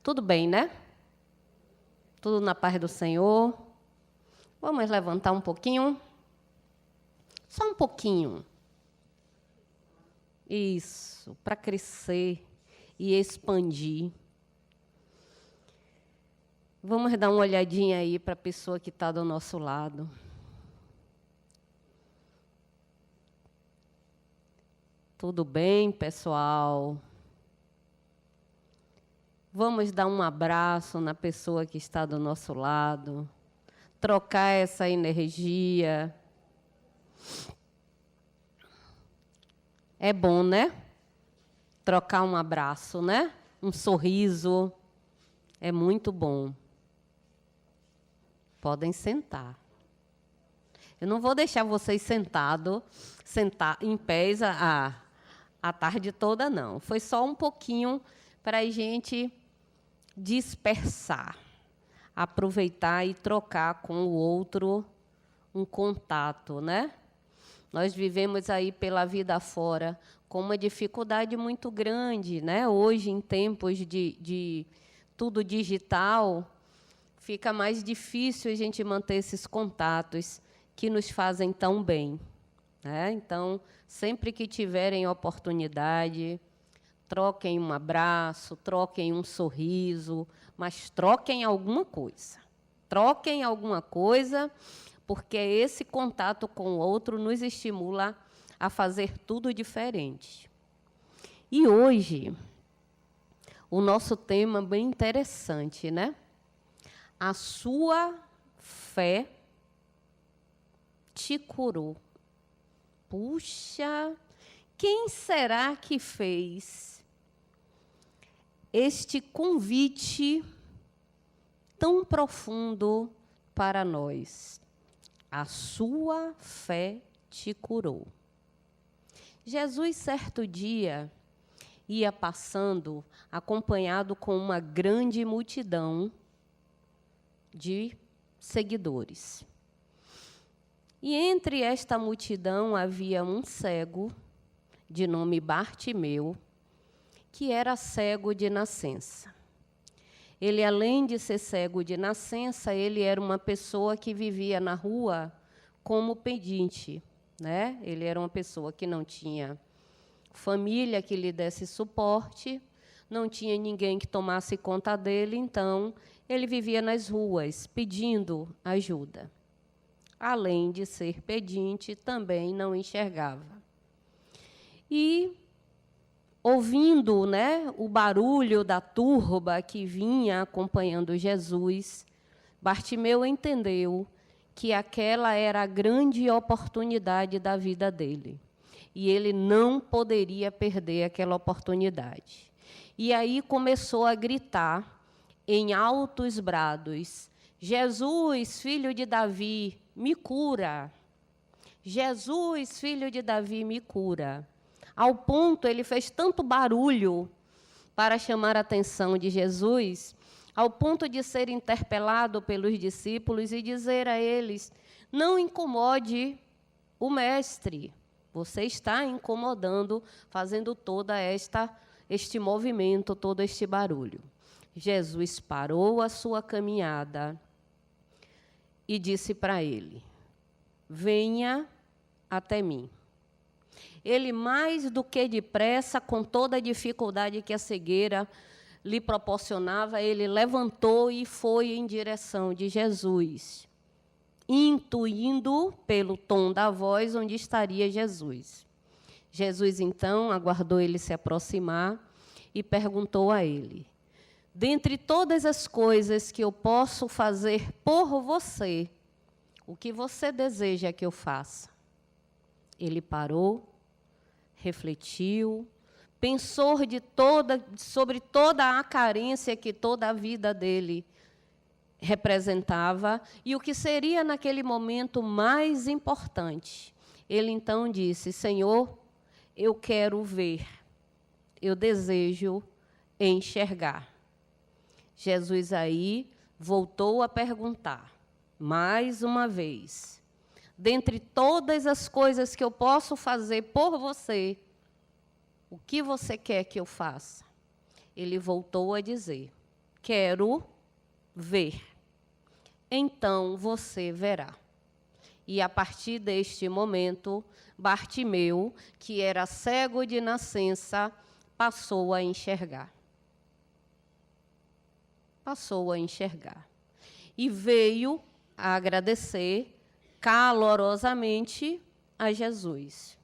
Tudo bem, né? Tudo na paz do Senhor. Vamos levantar um pouquinho? Só um pouquinho. Isso, para crescer e expandir. Vamos dar uma olhadinha aí para a pessoa que está do nosso lado. Tudo bem, pessoal? Vamos dar um abraço na pessoa que está do nosso lado, trocar essa energia. É bom, né? Trocar um abraço, né? Um sorriso. É muito bom. Podem sentar. Eu não vou deixar vocês sentar em pés a tarde toda, não. Foi só um pouquinho para a gente dispersar, aproveitar e trocar com o outro um contato, né? Nós vivemos aí pela vida fora com uma dificuldade muito grande, né? Hoje, em tempos de tudo digital, fica mais difícil a gente manter esses contatos que nos fazem tão bem, né? Então, sempre que tiverem oportunidade, troquem um abraço, troquem um sorriso, mas troquem alguma coisa. Troquem alguma coisa, porque esse contato com o outro nos estimula a fazer tudo diferente. E hoje, o nosso tema é bem interessante, né? A sua fé te curou. Puxa, quem será que fez este convite tão profundo para nós? A sua fé te curou. Jesus, certo dia, ia passando, acompanhado com uma grande multidão de seguidores. E entre esta multidão havia um cego, de nome Bartimeu, que era cego de nascença. Ele, além de ser cego de nascença, ele era uma pessoa que vivia na rua como pedinte, né? Ele era uma pessoa que não tinha família que lhe desse suporte, não tinha ninguém que tomasse conta dele, então ele vivia nas ruas pedindo ajuda. Além de ser pedinte, também não enxergava. E, ouvindo, né, o barulho da turba que vinha acompanhando Jesus, Bartimeu entendeu que aquela era a grande oportunidade da vida dele. E ele não poderia perder aquela oportunidade. E aí começou a gritar em altos brados: Jesus, filho de Davi, me cura. Jesus, filho de Davi, me cura. Ao ponto, ele fez tanto barulho para chamar a atenção de Jesus, ao ponto de ser interpelado pelos discípulos e dizer a eles: não incomode o mestre, você está incomodando, fazendo todo este movimento, todo este barulho. Jesus parou a sua caminhada e disse para ele: venha até mim. Ele, mais do que depressa, com toda a dificuldade que a cegueira lhe proporcionava, ele levantou e foi em direção de Jesus, intuindo pelo tom da voz onde estaria Jesus. Jesus, então, aguardou ele se aproximar e perguntou a ele: dentre todas as coisas que eu posso fazer por você, o que você deseja que eu faça? Ele parou, refletiu, pensou sobre toda a carência que toda a vida dele representava e o que seria naquele momento mais importante. Ele então disse: Senhor, eu quero ver, eu desejo enxergar. Jesus aí voltou a perguntar, mais uma vez: dentre todas as coisas que eu posso fazer por você, o que você quer que eu faça? Ele voltou a dizer: quero ver. Então você verá. E a partir deste momento, Bartimeu, que era cego de nascença, passou a enxergar. Passou a enxergar. E veio a agradecer calorosamente a Jesus.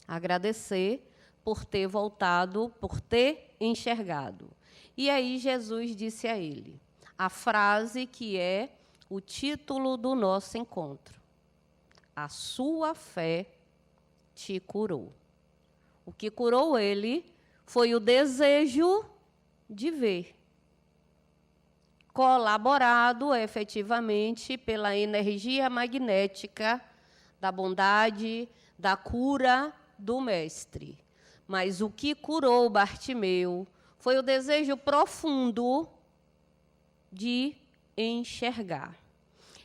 Agradecer por ter voltado, por ter enxergado. E aí Jesus disse a ele a frase que é o título do nosso encontro. A sua fé te curou. O que curou ele foi o desejo de ver, colaborado efetivamente pela energia magnética da bondade, da cura do Mestre. Mas o que curou Bartimeu foi o desejo profundo de enxergar.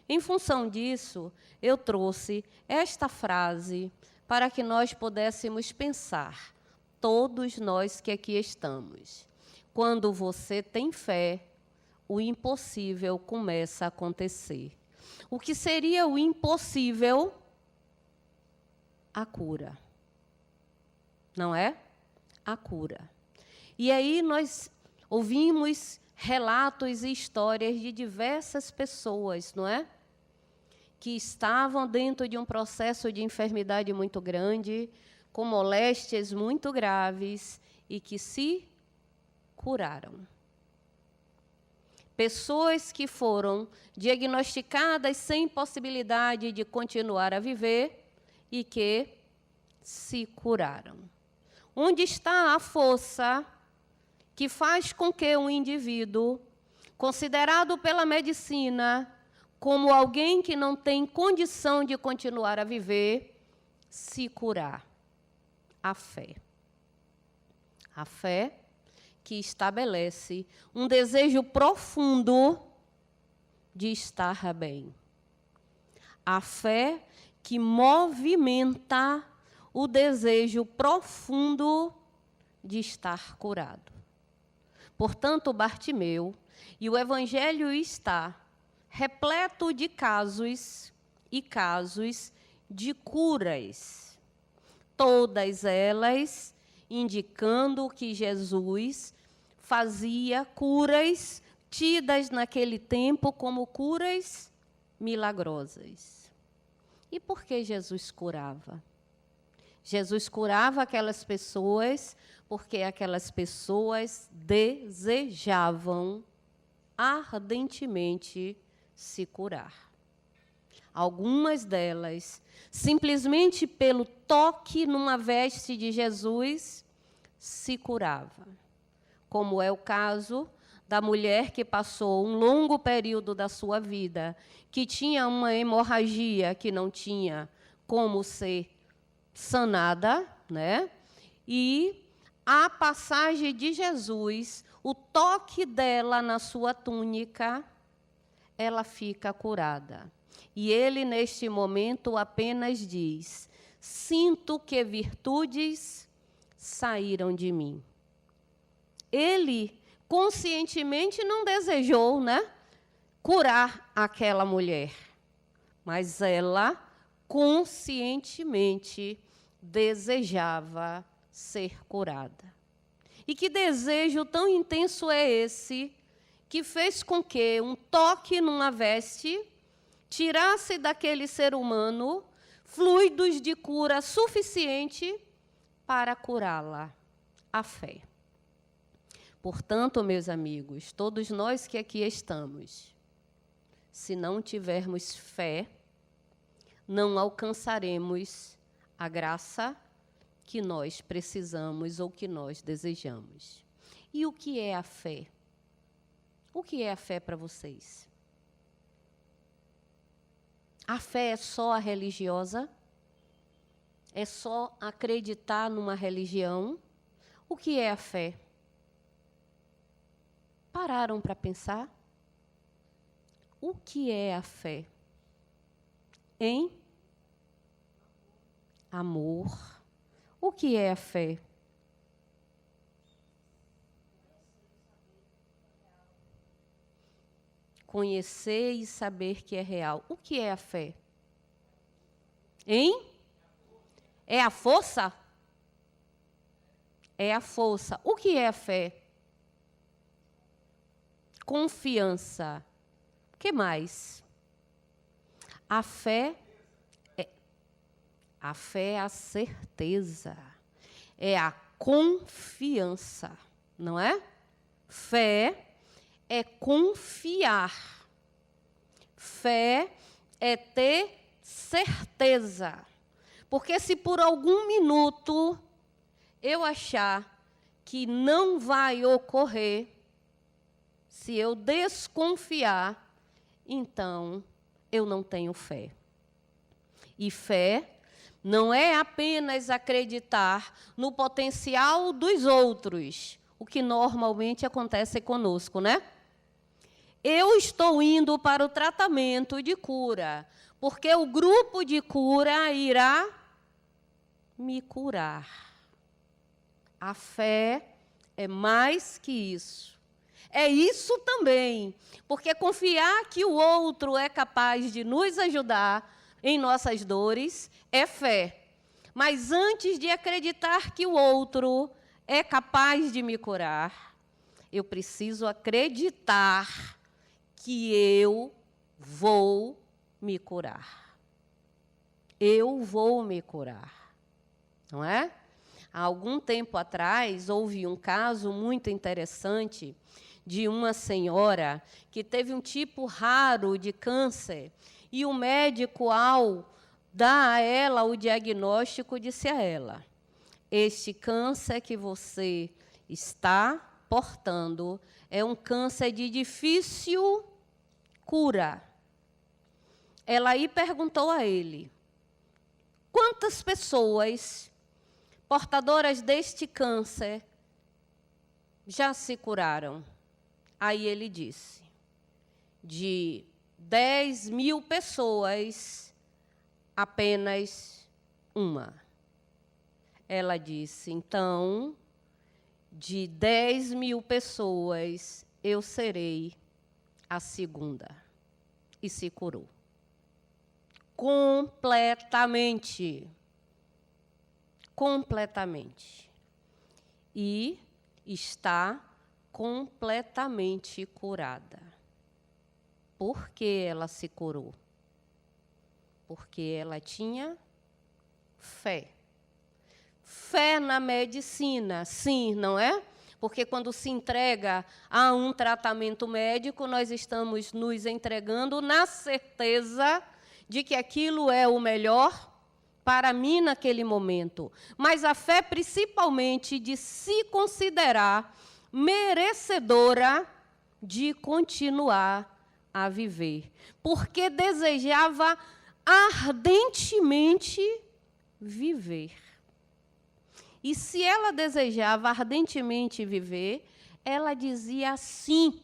Em função disso, eu trouxe esta frase para que nós pudéssemos pensar, todos nós que aqui estamos. Quando você tem fé, o impossível começa a acontecer. O que seria o impossível? A cura. Não é? A cura. E aí nós ouvimos relatos e histórias de diversas pessoas, não é? Que estavam dentro de um processo de enfermidade muito grande, com moléstias muito graves e que se curaram. Pessoas que foram diagnosticadas sem possibilidade de continuar a viver e que se curaram. Onde está a força que faz com que um indivíduo, considerado pela medicina como alguém que não tem condição de continuar a viver, se curar? A fé. A fé que estabelece um desejo profundo de estar bem. A fé que movimenta o desejo profundo de estar curado. Portanto, Bartimeu, e o Evangelho está repleto de casos e casos de curas, todas elas indicando que Jesus fazia curas tidas naquele tempo como curas milagrosas. E por que Jesus curava? Jesus curava aquelas pessoas porque aquelas pessoas desejavam ardentemente se curar. Algumas delas, simplesmente pelo toque numa veste de Jesus, se curava. Como é o caso da mulher que passou um longo período da sua vida, que tinha uma hemorragia que não tinha como ser sanada, né? E a passagem de Jesus, o toque dela na sua túnica, ela fica curada. E ele, neste momento, apenas diz: sinto que virtudes saíram de mim. Ele, conscientemente, não desejou, né, curar aquela mulher, mas ela, conscientemente, desejava ser curada. E que desejo tão intenso é esse, que fez com que um toque numa veste tirasse daquele ser humano fluidos de cura suficiente para curá-la? A fé. Portanto, meus amigos, todos nós que aqui estamos, se não tivermos fé, não alcançaremos a graça que nós precisamos ou que nós desejamos. E o que é a fé? O que é a fé para vocês? A fé é só a religiosa? É só acreditar numa religião? O que é a fé? Pararam para pensar? O que é a fé? Em amor. O que é a fé? conhecer e saber que é real. O que é a fé? Hein? É a força? É a força. O que é a fé? Confiança. O que mais? A fé é a certeza. É a confiança, não é? Fé é confiar. Fé é ter certeza. Porque se por algum minuto eu achar que não vai ocorrer, se eu desconfiar, então eu não tenho fé. E fé não é apenas acreditar no potencial dos outros, o que normalmente acontece conosco, né? Eu estou indo para o tratamento de cura, porque o grupo de cura irá me curar. A fé é mais que isso. É isso também, porque confiar que o outro é capaz de nos ajudar em nossas dores é fé. Mas antes de acreditar que o outro é capaz de me curar, eu preciso acreditar que eu vou me curar. Eu vou me curar. Não é? Há algum tempo atrás, houve um caso muito interessante de uma senhora que teve um tipo raro de câncer e o médico, ao dar a ela o diagnóstico, disse a ela: este câncer que você está portando é um câncer de difícil cura. Ela aí perguntou a ele: quantas pessoas portadoras deste câncer já se curaram? Aí ele disse: de 10.000 pessoas, apenas uma. Ela disse: então, de 10.000 pessoas, eu serei a segunda. E se curou. Completamente. Completamente. E está completamente curada. Por que ela se curou? Porque ela tinha fé. Fé na medicina, sim, não é? Porque quando se entrega a um tratamento médico, nós estamos nos entregando na certeza de que aquilo é o melhor para mim naquele momento. Mas a fé, principalmente, de se considerar merecedora de continuar a viver, porque desejava ardentemente viver. E se ela desejava ardentemente viver, ela dizia sim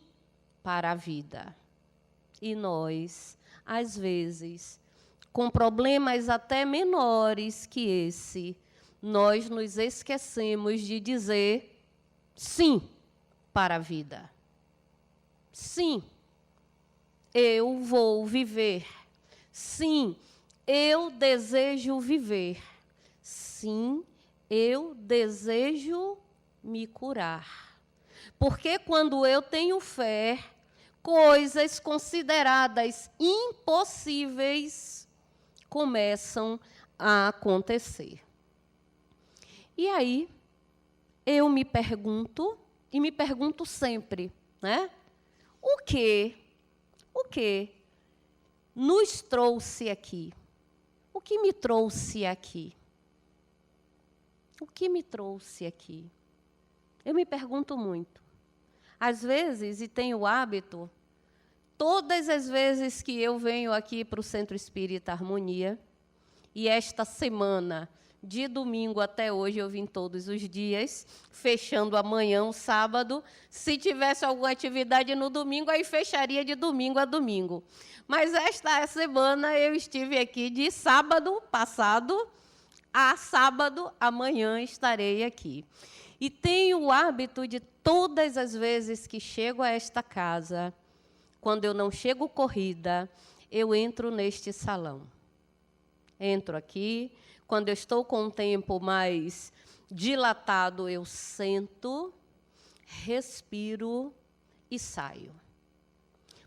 para a vida. E nós, às vezes, com problemas até menores que esse, nós nos esquecemos de dizer sim para a vida. Sim, eu vou viver. Sim, eu desejo viver. Sim, eu desejo me curar. Porque quando eu tenho fé, coisas consideradas impossíveis começam a acontecer. E aí, eu me pergunto, e me pergunto sempre, né? O que nos trouxe aqui? O que me trouxe aqui? O que me trouxe aqui? Eu me pergunto muito. Às vezes, e tenho o hábito, todas as vezes que eu venho aqui para o Centro Espírita Harmonia, e esta semana, de domingo até hoje, eu vim todos os dias, fechando amanhã, o sábado. Se tivesse alguma atividade no domingo, aí fecharia de domingo a domingo. Mas esta semana eu estive aqui de sábado passado a sábado, amanhã estarei aqui. E tenho o hábito de, todas as vezes que chego a esta casa, quando eu não chego corrida, eu entro neste salão. Entro aqui, quando eu estou com um tempo mais dilatado, eu sento, respiro e saio.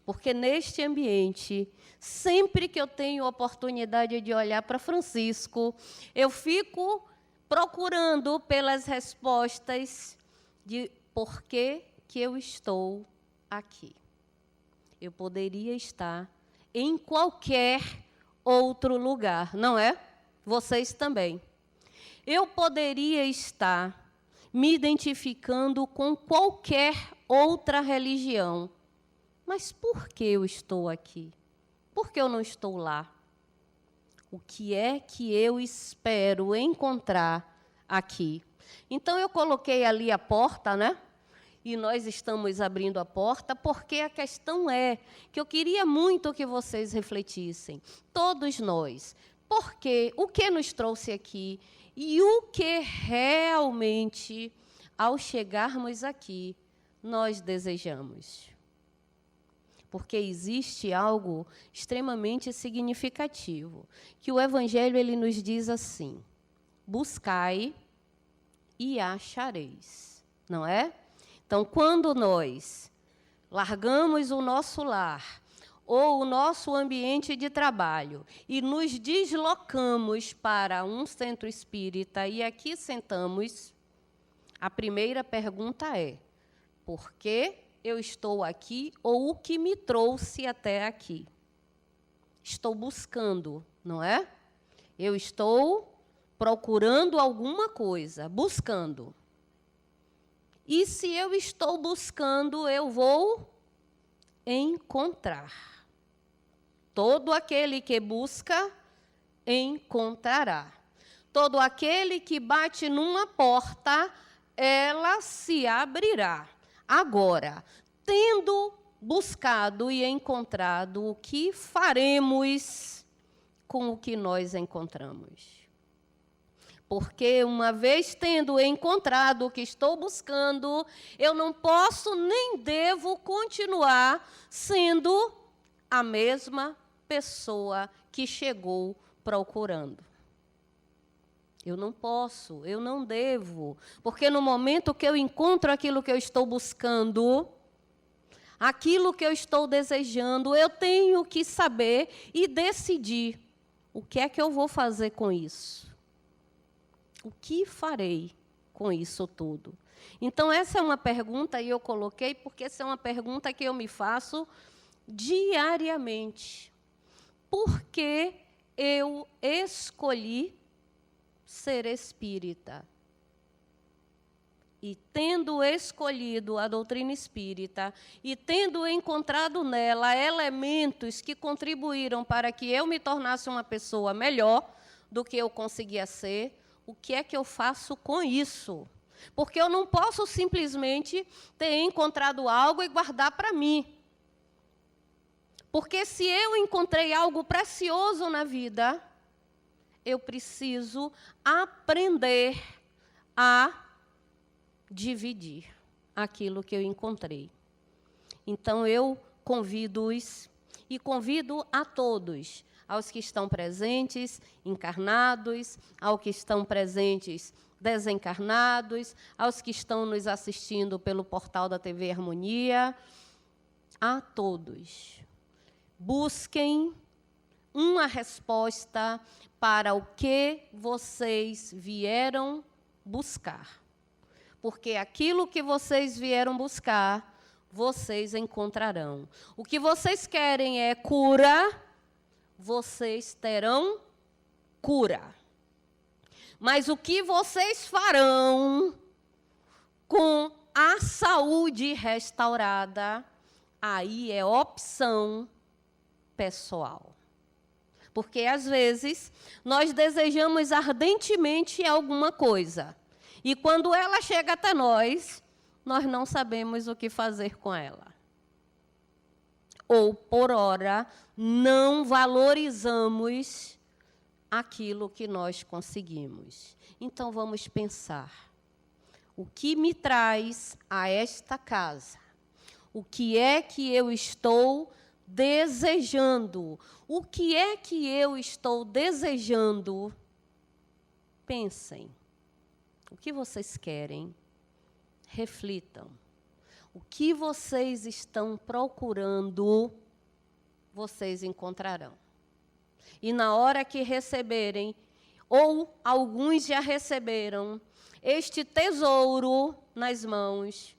Porque neste ambiente, sempre que eu tenho oportunidade de olhar para Francisco, eu fico procurando pelas respostas de por que eu estou aqui. Eu poderia estar em qualquer outro lugar, não é? Vocês também. Eu poderia estar me identificando com qualquer outra religião. Mas por que eu estou aqui? Por que eu não estou lá? O que é que eu espero encontrar aqui? Então, eu coloquei ali a porta, né? E nós estamos abrindo a porta, porque a questão é que eu queria muito que vocês refletissem, todos nós, porque o que nos trouxe aqui e o que realmente, ao chegarmos aqui, nós desejamos. Porque existe algo extremamente significativo, que o Evangelho ele nos diz assim: buscai e achareis, não é? Então, quando nós largamos o nosso lar ou o nosso ambiente de trabalho e nos deslocamos para um centro espírita e aqui sentamos, a primeira pergunta é: por que eu estou aqui ou o que me trouxe até aqui? Estou buscando, não é? Eu estou procurando alguma coisa, buscando. E se eu estou buscando, eu vou encontrar. Todo aquele que busca, encontrará. Todo aquele que bate numa porta, ela se abrirá. Agora, tendo buscado e encontrado, o que faremos com o que nós encontramos? Porque, uma vez tendo encontrado o que estou buscando, eu não posso nem devo continuar sendo a mesma pessoa que chegou procurando. Eu não posso, eu não devo, porque no momento que eu encontro aquilo que eu estou buscando, aquilo que eu estou desejando, eu tenho que saber e decidir o que é que eu vou fazer com isso. O que farei com isso tudo? Então, essa é uma pergunta, e eu coloquei porque essa é uma pergunta que eu me faço diariamente. Por que eu escolhi ser espírita? E tendo escolhido a doutrina espírita e tendo encontrado nela elementos que contribuíram para que eu me tornasse uma pessoa melhor do que eu conseguia ser, o que é que eu faço com isso? Porque eu não posso simplesmente ter encontrado algo e guardar para mim. Porque se eu encontrei algo precioso na vida, eu preciso aprender a dividir aquilo que eu encontrei. Então, eu convido-os e convido a todos, aos que estão presentes, encarnados, aos que estão presentes, desencarnados, aos que estão nos assistindo pelo portal da TV Harmonia, a todos. Busquem uma resposta para o que vocês vieram buscar. Porque aquilo que vocês vieram buscar, vocês encontrarão. O que vocês querem é cura, vocês terão cura. Mas o que vocês farão com a saúde restaurada, aí é opção pessoal. Porque, às vezes, nós desejamos ardentemente alguma coisa. E, quando ela chega até nós, nós não sabemos o que fazer com ela. Ou, por ora, não valorizamos aquilo que nós conseguimos. Então, vamos pensar. O que me traz a esta casa? O que é que eu estou desejando? O que é que eu estou desejando? Pensem. O que vocês querem? Reflitam. O que vocês estão procurando, vocês encontrarão. E na hora que receberem, ou alguns já receberam, este tesouro nas mãos,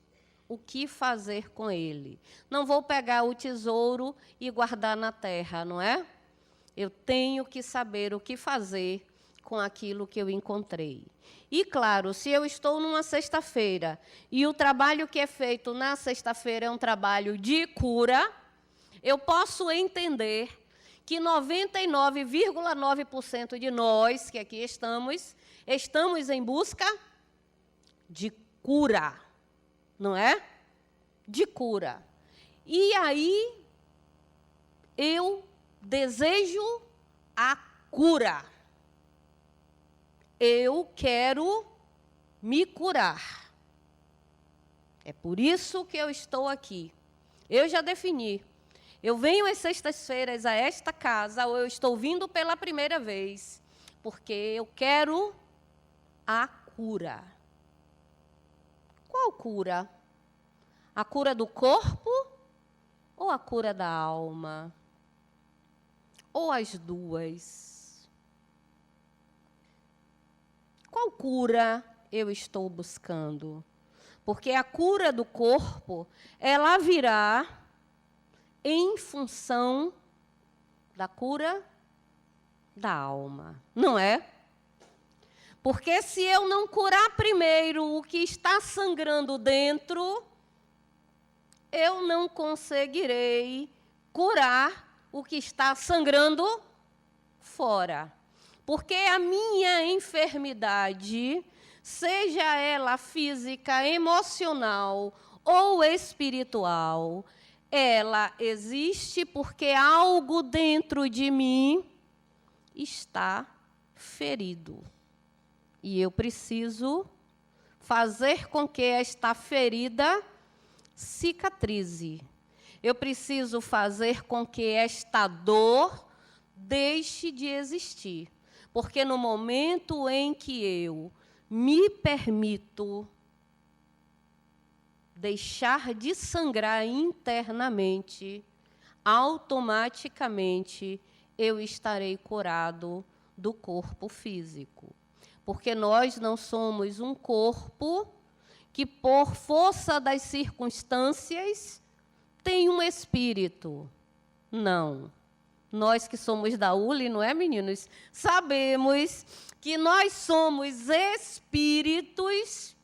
o que fazer com ele? Não vou pegar o tesouro e guardar na terra, não é? Eu tenho que saber o que fazer com aquilo que eu encontrei. E, claro, se eu estou numa sexta-feira e o trabalho que é feito na sexta-feira é um trabalho de cura, eu posso entender que 99,9% de nós que aqui estamos em busca de cura, não é? De cura. E aí, eu desejo a cura. Eu quero me curar. É por isso que eu estou aqui. Eu já defini. Eu venho às sextas-feiras a esta casa, ou eu estou vindo pela primeira vez, porque eu quero a cura. Qual cura? A cura do corpo ou a cura da alma? Ou as duas? Qual cura eu estou buscando? Porque a cura do corpo, ela virá em função da cura da alma, não é? Porque se eu não curar primeiro o que está sangrando dentro, eu não conseguirei curar o que está sangrando fora. Porque a minha enfermidade, seja ela física, emocional ou espiritual, ela existe porque algo dentro de mim está ferido. E eu preciso fazer com que esta ferida cicatrize. Eu preciso fazer com que esta dor deixe de existir. Porque no momento em que eu me permito deixar de sangrar internamente, automaticamente eu estarei curado do corpo físico. Porque nós não somos um corpo que, por força das circunstâncias, tem um espírito. Não. Nós que somos da ULI, não é, meninos? Sabemos que nós somos espíritos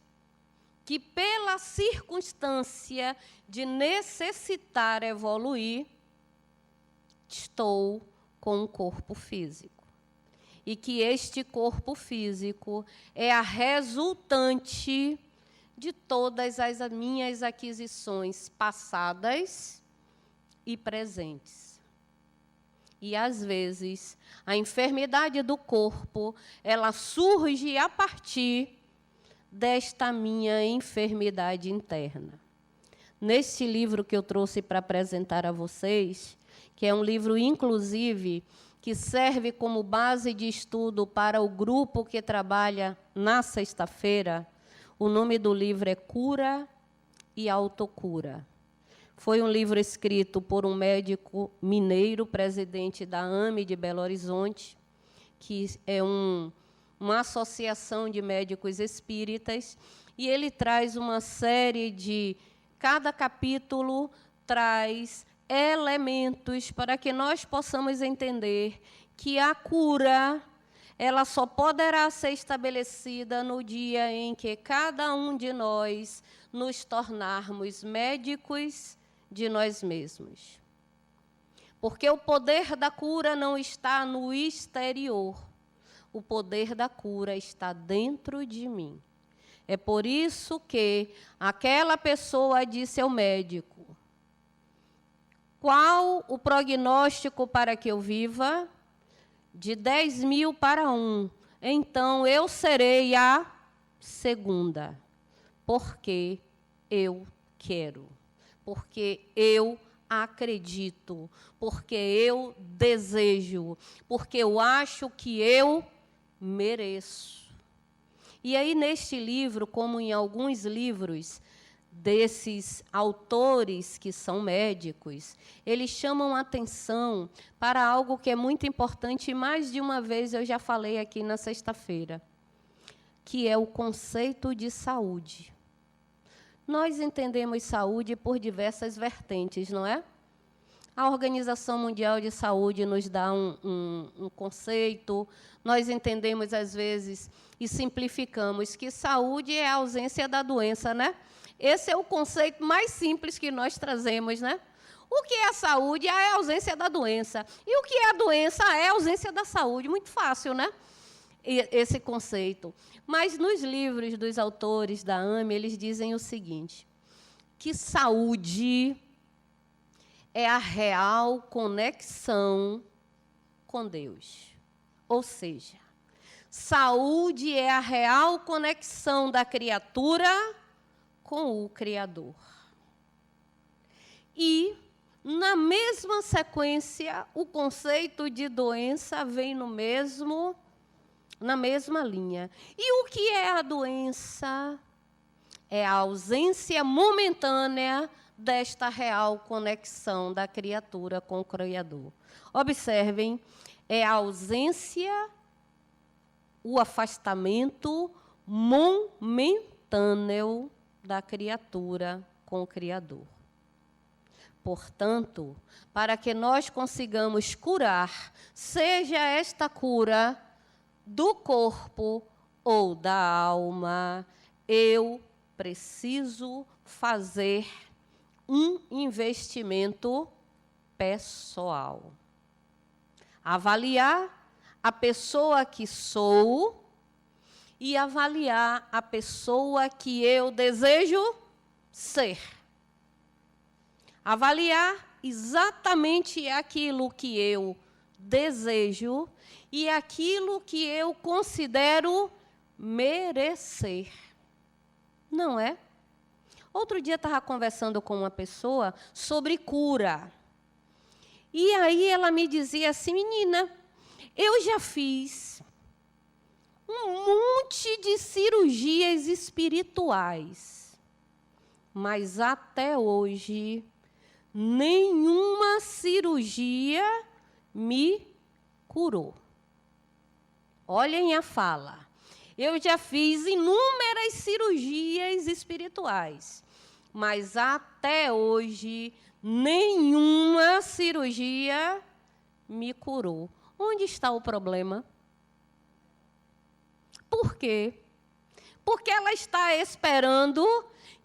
que, pela circunstância de necessitar evoluir, estou com um corpo físico. E que este corpo físico é a resultante de todas as minhas aquisições passadas e presentes. E, às vezes, a enfermidade do corpo, ela surge a partir desta minha enfermidade interna. Neste livro que eu trouxe para apresentar a vocês, que é um livro, inclusive, que serve como base de estudo para o grupo que trabalha na sexta-feira, o nome do livro é Cura e Autocura. Foi um livro escrito por um médico mineiro, presidente da AME de Belo Horizonte, que é uma associação de médicos espíritas, e ele traz uma série de... Cada capítulo traz elementos para que nós possamos entender que a cura, ela só poderá ser estabelecida no dia em que cada um de nós nos tornarmos médicos de nós mesmos. Porque o poder da cura não está no exterior. O poder da cura está dentro de mim. É por isso que aquela pessoa disse ao médico: qual o prognóstico para que eu viva? De 10.000 para 1. Então, eu serei a segunda. Porque eu quero. porque eu acredito, porque eu desejo, porque eu acho que eu mereço. E aí, neste livro, como em alguns livros desses autores que são médicos, eles chamam atenção para algo que é muito importante, e mais de uma vez eu já falei aqui na sexta-feira, que é o conceito de saúde. Nós entendemos saúde por diversas vertentes, não é? A Organização Mundial de Saúde nos dá um conceito, nós entendemos, às vezes, e simplificamos, que saúde é a ausência da doença, né? Esse é o conceito mais simples que nós trazemos, né? O que é a saúde? É a ausência da doença. E o que é a doença? É a ausência da saúde. Muito fácil, né? Esse conceito. Mas nos livros dos autores da AME, eles dizem o seguinte, que saúde é a real conexão com Deus. Ou seja, saúde é a real conexão da criatura com o Criador. E, na mesma sequência, o conceito de doença vem na mesma linha. E o que é a doença? É a ausência momentânea desta real conexão da criatura com o Criador. Observem, é a ausência, o afastamento momentâneo da criatura com o Criador. Portanto, para que nós consigamos curar, seja esta cura do corpo ou da alma, eu preciso fazer um investimento pessoal. Avaliar a pessoa que sou e avaliar a pessoa que eu desejo ser. Avaliar exatamente aquilo que eu desejo e aquilo que eu considero merecer. Não é? Outro dia eu estava conversando com uma pessoa sobre cura. E aí ela me dizia assim, menina, eu já fiz um monte de cirurgias espirituais, mas até hoje nenhuma cirurgia me curou. Olhem a fala. Eu já fiz inúmeras cirurgias espirituais, mas até hoje nenhuma cirurgia me curou. Onde está o problema? Por quê? Porque ela está esperando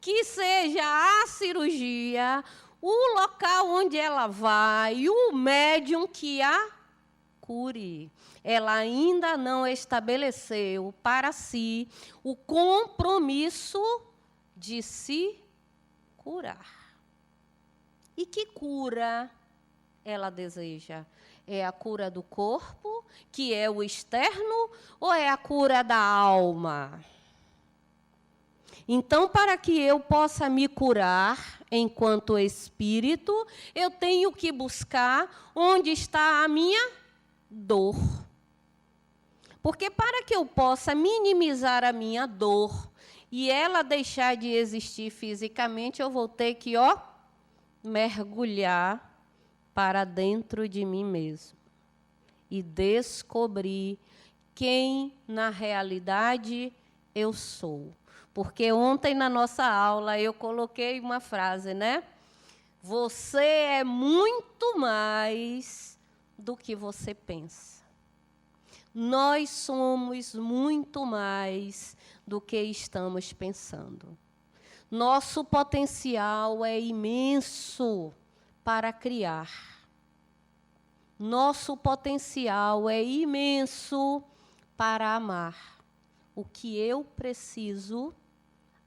que seja a cirurgia, o local onde ela vai, o médium que a cure. Ela ainda não estabeleceu para si o compromisso de se curar. E que cura ela deseja? É a cura do corpo, que é o externo, ou é a cura da alma? Então, para que eu possa me curar enquanto espírito, eu tenho que buscar onde está a minha dor. Porque para que eu possa minimizar a minha dor e ela deixar de existir fisicamente, eu vou ter que, mergulhar para dentro de mim mesmo e descobrir quem, na realidade, eu sou. Porque ontem, na nossa aula, eu coloquei uma frase, né? Você é muito mais do que você pensa. Nós somos muito mais do que estamos pensando. Nosso potencial é imenso para criar. Nosso potencial é imenso para amar. O que eu preciso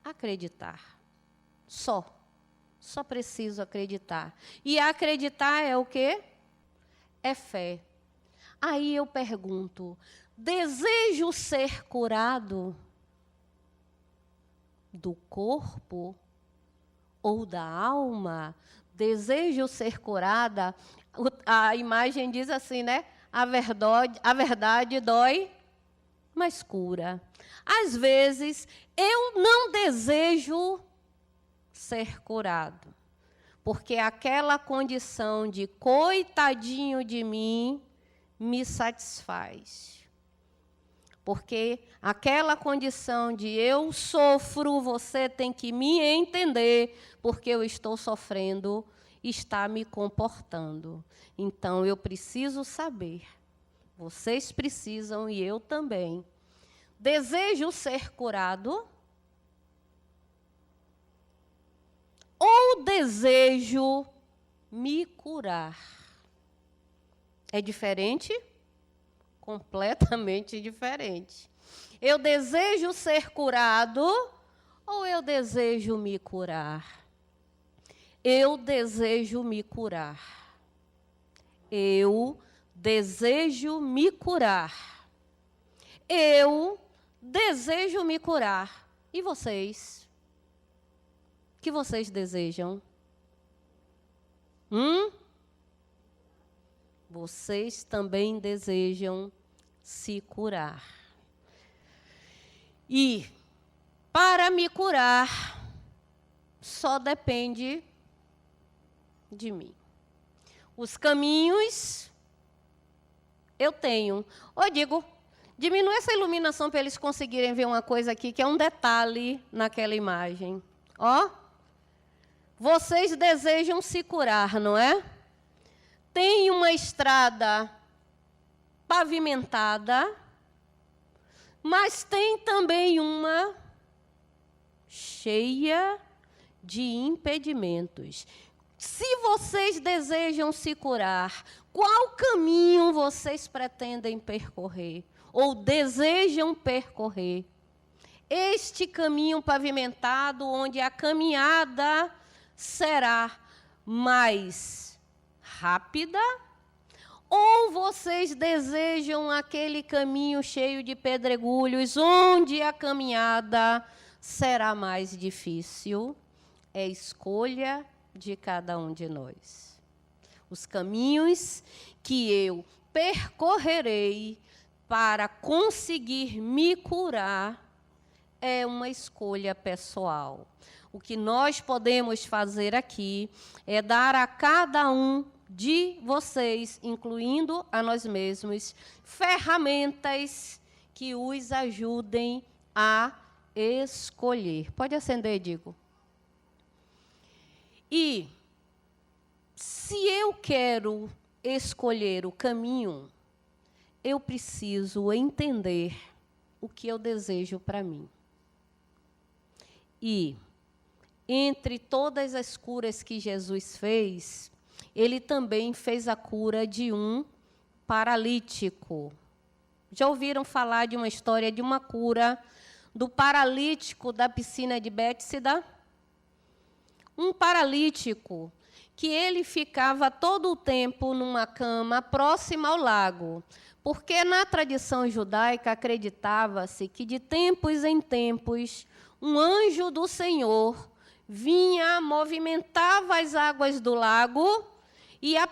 acreditar. Só preciso acreditar. E acreditar é o quê? É fé. Aí eu pergunto, desejo ser curado do corpo ou da alma, desejo ser curada. A imagem diz assim, né? A verdade dói, mas cura. Às vezes, eu não desejo ser curado, porque aquela condição de coitadinho de mim me satisfaz. Porque aquela condição de eu sofro, você tem que me entender, porque eu estou sofrendo, está me comportando. Então, eu preciso saber, vocês precisam e eu também. Desejo ser curado ou desejo me curar? É diferente? Completamente diferente. Eu desejo ser curado ou eu desejo me curar? Eu desejo me curar. Eu desejo me curar. Eu desejo me curar. E vocês? O que vocês desejam? Vocês também desejam se curar. E, para me curar, só depende de mim. Os caminhos eu tenho. Ou digo, diminui essa iluminação para eles conseguirem ver uma coisa aqui, que é um detalhe naquela imagem. Ó, vocês desejam se curar, não é? Tem uma estrada pavimentada, mas tem também uma cheia de impedimentos. Se vocês desejam se curar, qual caminho vocês pretendem percorrer? Ou desejam percorrer? Este caminho pavimentado, onde a caminhada será mais rápida, ou vocês desejam aquele caminho cheio de pedregulhos, onde a caminhada será mais difícil? É escolha de cada um de nós. Os caminhos que eu percorrerei para conseguir me curar é uma escolha pessoal. O que nós podemos fazer aqui é dar a cada um de vocês, incluindo a nós mesmos, ferramentas que os ajudem a escolher. Pode acender, Digo. E se eu quero escolher o caminho, eu preciso entender o que eu desejo para mim. E entre todas as curas que Jesus fez, ele também fez a cura de um paralítico. Já ouviram falar de uma história de uma cura do paralítico da piscina de Bétsida? Um paralítico que ele ficava todo o tempo numa cama próxima ao lago, porque na tradição judaica acreditava-se que de tempos em tempos um anjo do Senhor vinha, movimentava as águas do lago e a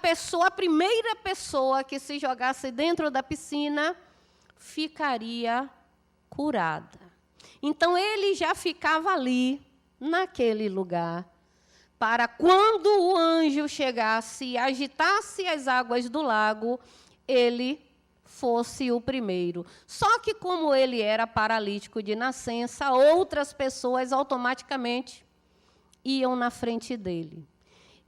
primeira pessoa que se jogasse dentro da piscina ficaria curada. Então ele já ficava ali, naquele lugar, para quando o anjo chegasse e agitasse as águas do lago, ele fosse o primeiro. Só que como ele era paralítico de nascença, outras pessoas automaticamente iam na frente dele.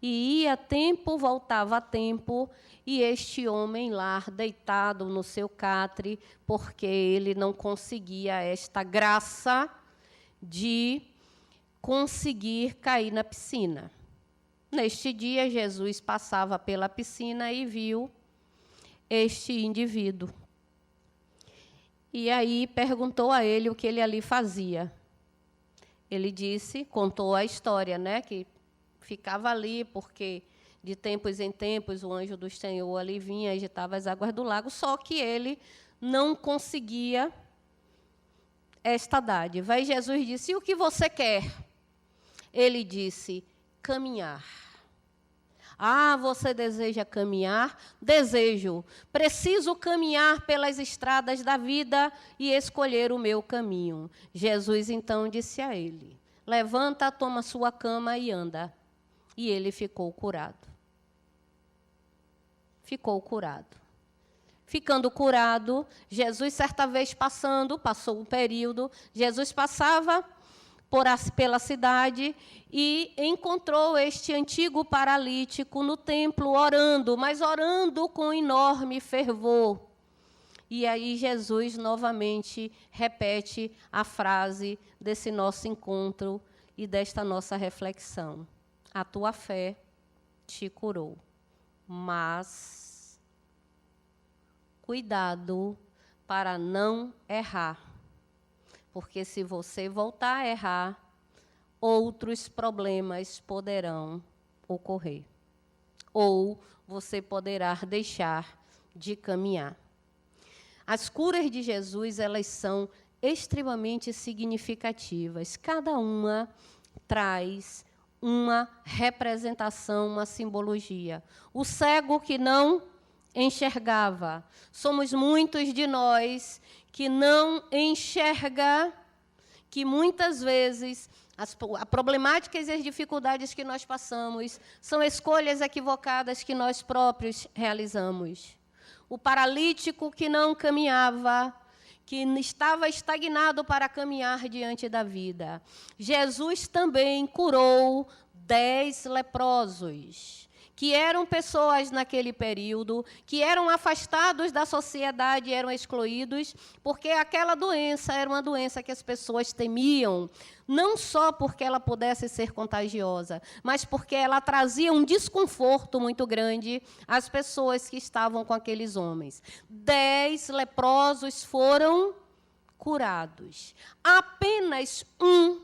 E ia tempo, voltava tempo, e este homem lá, deitado no seu catre, porque ele não conseguia esta graça de conseguir cair na piscina. Neste dia, Jesus passava pela piscina e viu este indivíduo. E aí perguntou a ele o que ele ali fazia. Ele disse, contou a história, né, que ficava ali porque de tempos em tempos o anjo do Senhor ali vinha e agitava as águas do lago, só que ele não conseguia esta dádiva. Aí Jesus disse, e o que você quer? Ele disse, caminhar. Ah, você deseja caminhar? Desejo. Preciso caminhar pelas estradas da vida e escolher o meu caminho. Jesus então disse a ele: levanta, toma sua cama e anda. E ele ficou curado. Ficou curado. Ficando curado, Jesus, certa vez passou um período, Jesus passava pela cidade e encontrou este antigo paralítico no templo orando, mas orando com enorme fervor. E aí Jesus novamente repete a frase desse nosso encontro e desta nossa reflexão: a tua fé te curou, mas cuidado para não errar. Porque se você voltar a errar, outros problemas poderão ocorrer. Ou você poderá deixar de caminhar. As curas de Jesus, elas são extremamente significativas. Cada uma traz uma representação, uma simbologia. O cego que não enxergava. Somos muitos de nós que não enxerga, que muitas vezes as problemáticas e as dificuldades que nós passamos são escolhas equivocadas que nós próprios realizamos. O paralítico que não caminhava, que estava estagnado para caminhar diante da vida. Jesus também curou 10 leprosos, que eram pessoas naquele período, que eram afastados da sociedade, eram excluídos, porque aquela doença era uma doença que as pessoas temiam, não só porque ela pudesse ser contagiosa, mas porque ela trazia um desconforto muito grande às pessoas que estavam com aqueles homens. 10 leprosos foram curados. Apenas um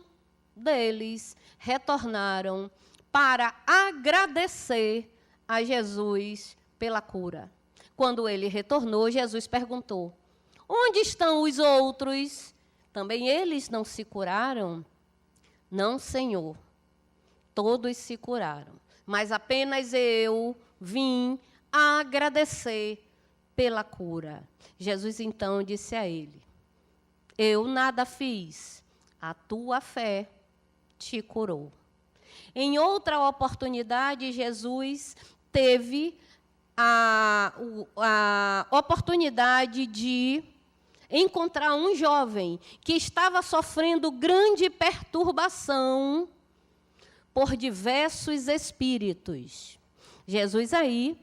deles retornaram para agradecer a Jesus pela cura. Quando ele retornou, Jesus perguntou: onde estão os outros? Também eles não se curaram? Não, Senhor. Todos se curaram. Mas apenas eu vim agradecer pela cura. Jesus então disse a ele: eu nada fiz, a tua fé te curou. Em outra oportunidade, Jesus teve a oportunidade de encontrar um jovem que estava sofrendo grande perturbação por diversos espíritos. Jesus aí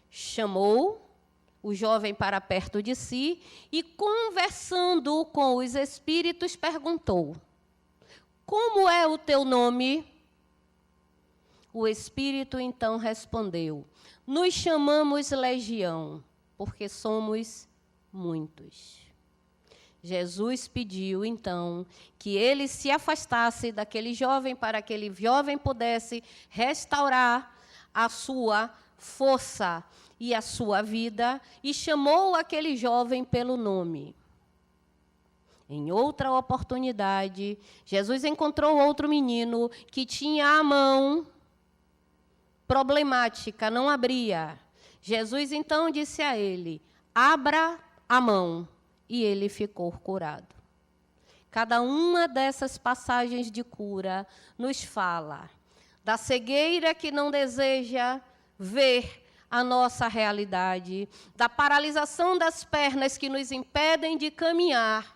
chamou o jovem para perto de si e, conversando com os espíritos, perguntou: como é o teu nome? O espírito então respondeu: nos chamamos Legião, porque somos muitos. Jesus pediu, então, que ele se afastasse daquele jovem para que aquele jovem pudesse restaurar a sua força e a sua vida, e chamou aquele jovem pelo nome. Em outra oportunidade, Jesus encontrou outro menino que tinha a mão problemática, não abria. Jesus então disse a ele: abra a mão, e ele ficou curado. Cada uma dessas passagens de cura nos fala da cegueira que não deseja ver a nossa realidade, da paralisação das pernas que nos impedem de caminhar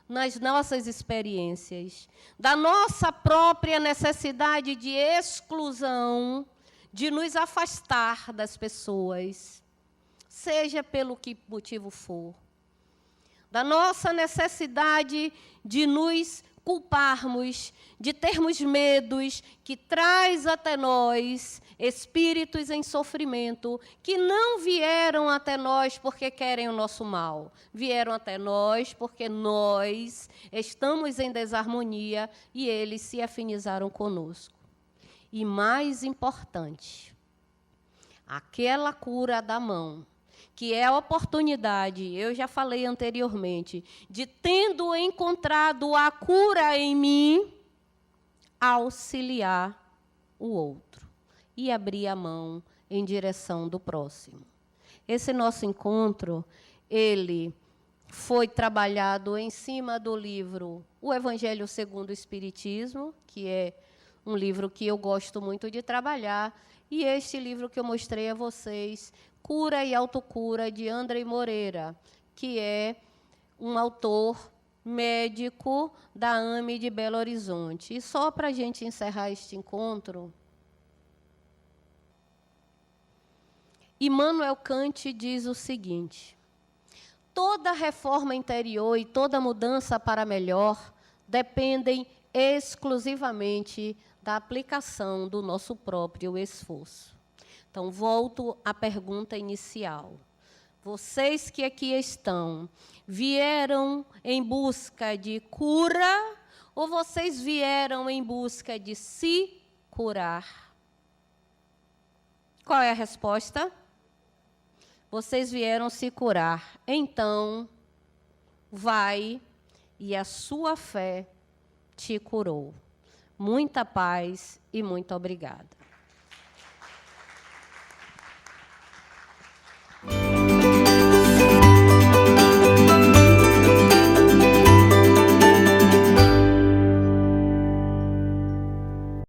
nas nossas experiências, da nossa própria necessidade de exclusão, de nos afastar das pessoas, seja pelo que motivo for, da nossa necessidade de nos culparmos, de termos medos, que traz até nós espíritos em sofrimento, que não vieram até nós porque querem o nosso mal, vieram até nós porque nós estamos em desarmonia e eles se afinizaram conosco. E mais importante, aquela cura da mão, que é a oportunidade, eu já falei anteriormente, de tendo encontrado a cura em mim, auxiliar o outro e abrir a mão em direção do próximo. Esse nosso encontro, ele foi trabalhado em cima do livro O Evangelho segundo o Espiritismo, que é um livro que eu gosto muito de trabalhar, e este livro que eu mostrei a vocês, Cura e Autocura, de Andrei Moreira, que é um autor médico da AME de Belo Horizonte. E só para a gente encerrar este encontro, Immanuel Kant diz o seguinte: toda reforma interior e toda mudança para melhor dependem exclusivamente da aplicação do nosso próprio esforço. Então, volto à pergunta inicial. Vocês que aqui estão, vieram em busca de cura ou vocês vieram em busca de se curar? Qual é a resposta? Vocês vieram se curar. Então, vai e a sua fé te curou. Muita paz e muito obrigada.